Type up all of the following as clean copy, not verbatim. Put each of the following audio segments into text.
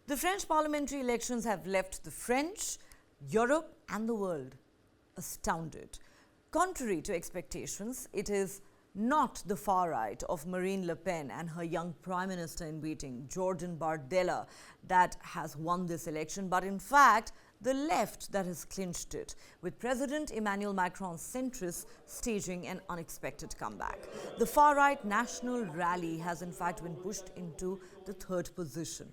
The French parliamentary elections have left the French, Europe and the world astounded. Contrary to expectations, it is not the far right of Marine Le Pen and her young Prime Minister-in-waiting, Jordan Bardella, that has won this election, but in fact, the left that has clinched it, with President Emmanuel Macron's centrists staging an unexpected comeback. The far-right national rally has in fact been pushed into the third position.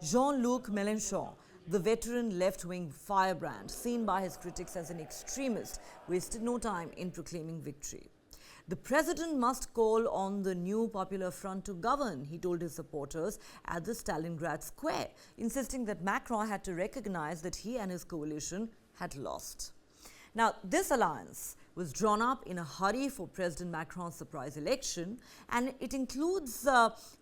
Jean-Luc Melenchon, the veteran left-wing firebrand, seen by his critics as an extremist, wasted no time in proclaiming victory. The president must call on the new Popular Front to govern, he told his supporters at the Stalingrad Square, insisting that Macron had to recognize that he and his coalition had lost. Now, this alliance was drawn up in a hurry for President Macron's surprise election, and it includes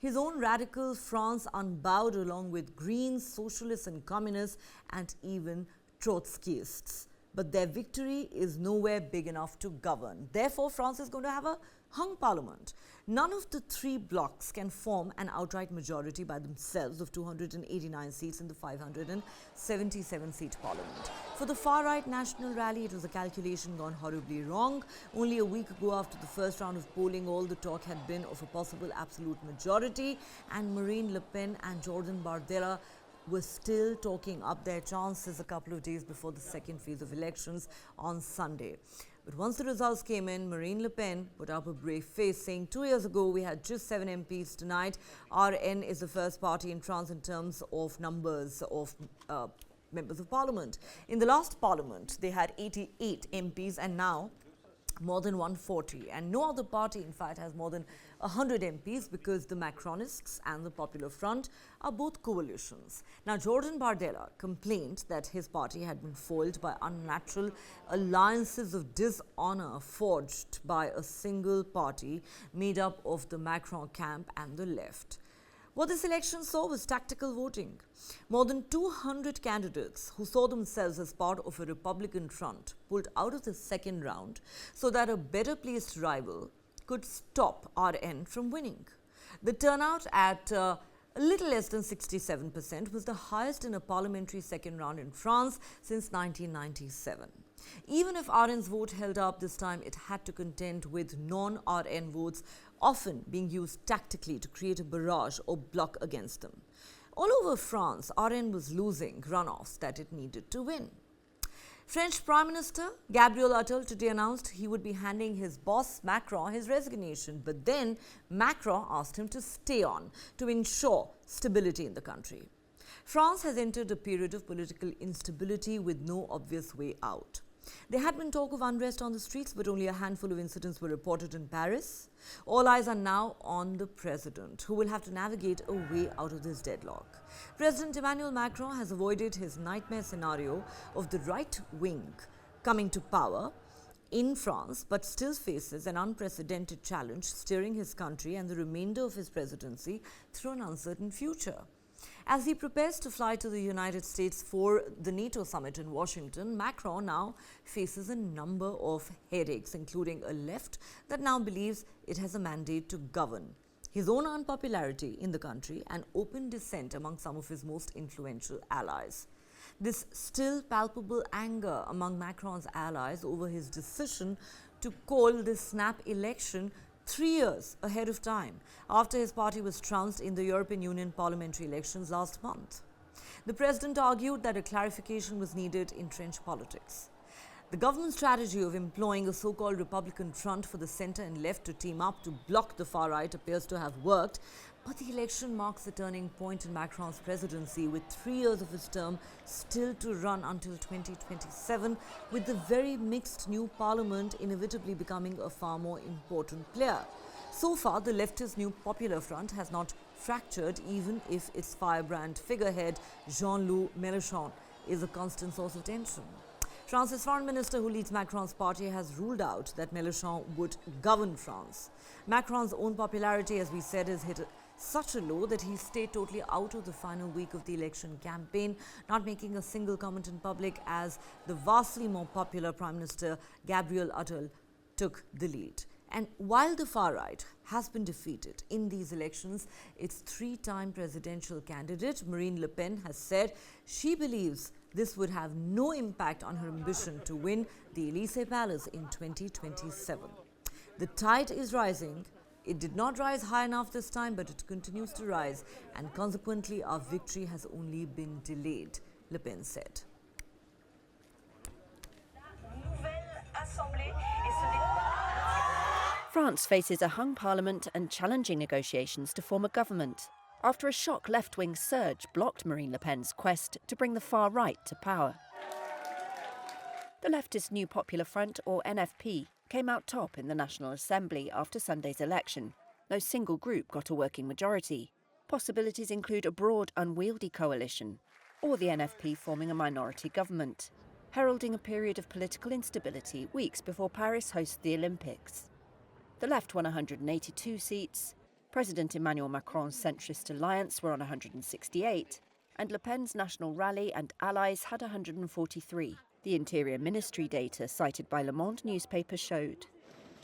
his own radical France Unbowed along with Greens, Socialists and Communists and even Trotskyists. But their victory is nowhere big enough to govern. Therefore, France is going to have a hung parliament. None of the three blocs can form an outright majority by themselves of 289 seats in the 577-seat parliament. For the far-right national rally, it was a calculation gone horribly wrong. Only a week ago, after the first round of polling, all the talk had been of a possible absolute majority, and Marine Le Pen and Jordan Bardella were still talking up their chances a couple of days before the second phase of elections on Sunday. But once the results came in, Marine Le Pen put up a brave face, saying 2 years ago we had just 7 MPs. Tonight, RN is the first party in France in terms of numbers of members of parliament. In the last parliament, they had 88 MPs and now more than 140, and no other party in fact has more than 100 MPs because the Macronists and the Popular Front are both coalitions. Now, Jordan Bardella complained that his party had been foiled by unnatural alliances of dishonor forged by a single party made up of the Macron camp and the left. What this election saw was tactical voting. More than 200 candidates who saw themselves as part of a Republican front pulled out of the second round so that a better placed rival could stop RN from winning. The turnout at a little less than 67% was the highest in a parliamentary second round in France since 1997. Even if RN's vote held up this time, it had to contend with non-RN votes, often being used tactically to create a barrage or block against them. All over France, RN was losing runoffs that it needed to win. French Prime Minister Gabriel Attal today announced he would be handing his boss Macron his resignation, but then Macron asked him to stay on to ensure stability in the country. France has entered a period of political instability with no obvious way out. There had been talk of unrest on the streets, but only a handful of incidents were reported in Paris. All eyes are now on the president, who will have to navigate a way out of this deadlock. President Emmanuel Macron has avoided his nightmare scenario of the right wing coming to power in France, but still faces an unprecedented challenge steering his country and the remainder of his presidency through an uncertain future. As he prepares to fly to the United States for the NATO summit in Washington, Macron now faces a number of headaches, including a left that now believes it has a mandate to govern, his own unpopularity in the country, and open dissent among some of his most influential allies. This still palpable anger among Macron's allies over his decision to call this snap election 3 years ahead of time, after his party was trounced in the European Union parliamentary elections last month. The president argued that a clarification was needed in French politics. The government strategy of employing a so-called Republican front for the centre and left to team up to block the far right appears to have worked, but the election marks a turning point in Macron's presidency, with 3 years of his term still to run until 2027, with the very mixed new parliament inevitably becoming a far more important player. So far, the leftist New Popular Front has not fractured, even if its firebrand figurehead, Jean-Luc Melenchon, is a constant source of tension. France's foreign minister, who leads Macron's party, has ruled out that Melenchon would govern France. Macron's own popularity, as we said, has hit such a low that he stayed totally out of the final week of the election campaign, not making a single comment in public, as the vastly more popular Prime Minister Gabriel Attal took the lead. And while the far right has been defeated in these elections, its three-time presidential candidate, Marine Le Pen, has said she believes this would have no impact on her ambition to win the Elysee Palace in 2027. The tide is rising. It did not rise high enough this time, but it continues to rise, and consequently our victory has only been delayed, Le Pen said. France faces a hung parliament and challenging negotiations to form a government after a shock left-wing surge blocked Marine Le Pen's quest to bring the far right to power. The leftist New Popular Front, or NFP, came out top in the National Assembly after Sunday's election. No single group got a working majority. Possibilities include a broad, unwieldy coalition, or the NFP forming a minority government, heralding a period of political instability weeks before Paris hosts the Olympics. The left won 182 seats, President Emmanuel Macron's centrist alliance were on 168, and Le Pen's National Rally and allies had 143. The Interior Ministry data cited by Le Monde newspaper showed.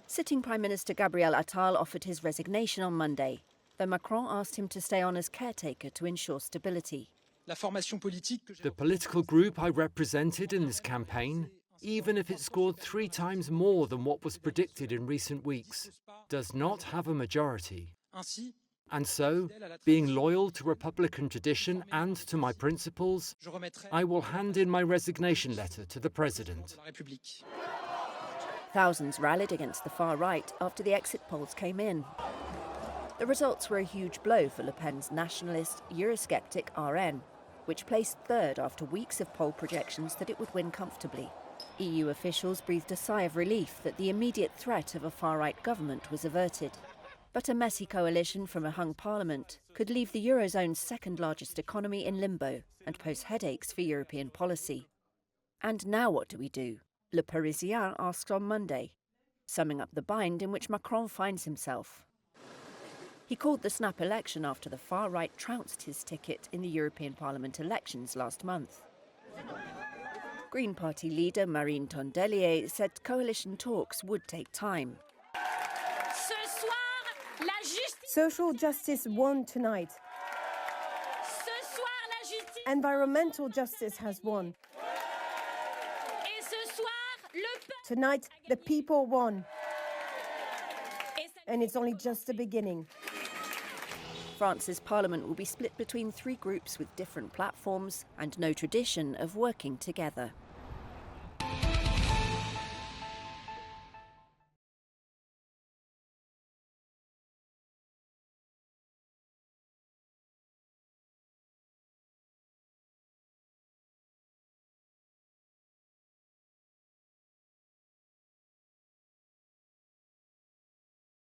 Sitting Prime Minister Gabriel Attal offered his resignation on Monday, though Macron asked him to stay on as caretaker to ensure stability. The political group I represented in this campaign, even if it scored 3 times more than what was predicted in recent weeks, does not have a majority. And so, being loyal to Republican tradition and to my principles, I will hand in my resignation letter to the President. Thousands rallied against the far right after the exit polls came in. The results were a huge blow for Le Pen's nationalist, Eurosceptic RN, which placed third after weeks of poll projections that it would win comfortably. EU officials breathed a sigh of relief that the immediate threat of a far-right government was averted. But a messy coalition from a hung parliament could leave the Eurozone's second-largest economy in limbo and pose headaches for European policy. And now what do we do? Le Parisien asked on Monday, summing up the bind in which Macron finds himself. He called the snap election after the far-right trounced his ticket in the European Parliament elections last month. Green Party leader Marine Tondelier said coalition talks would take time. Social justice won tonight. Environmental justice has won. Tonight, the people won. And it's only just the beginning. France's parliament will be split between 3 groups with different platforms and no tradition of working together.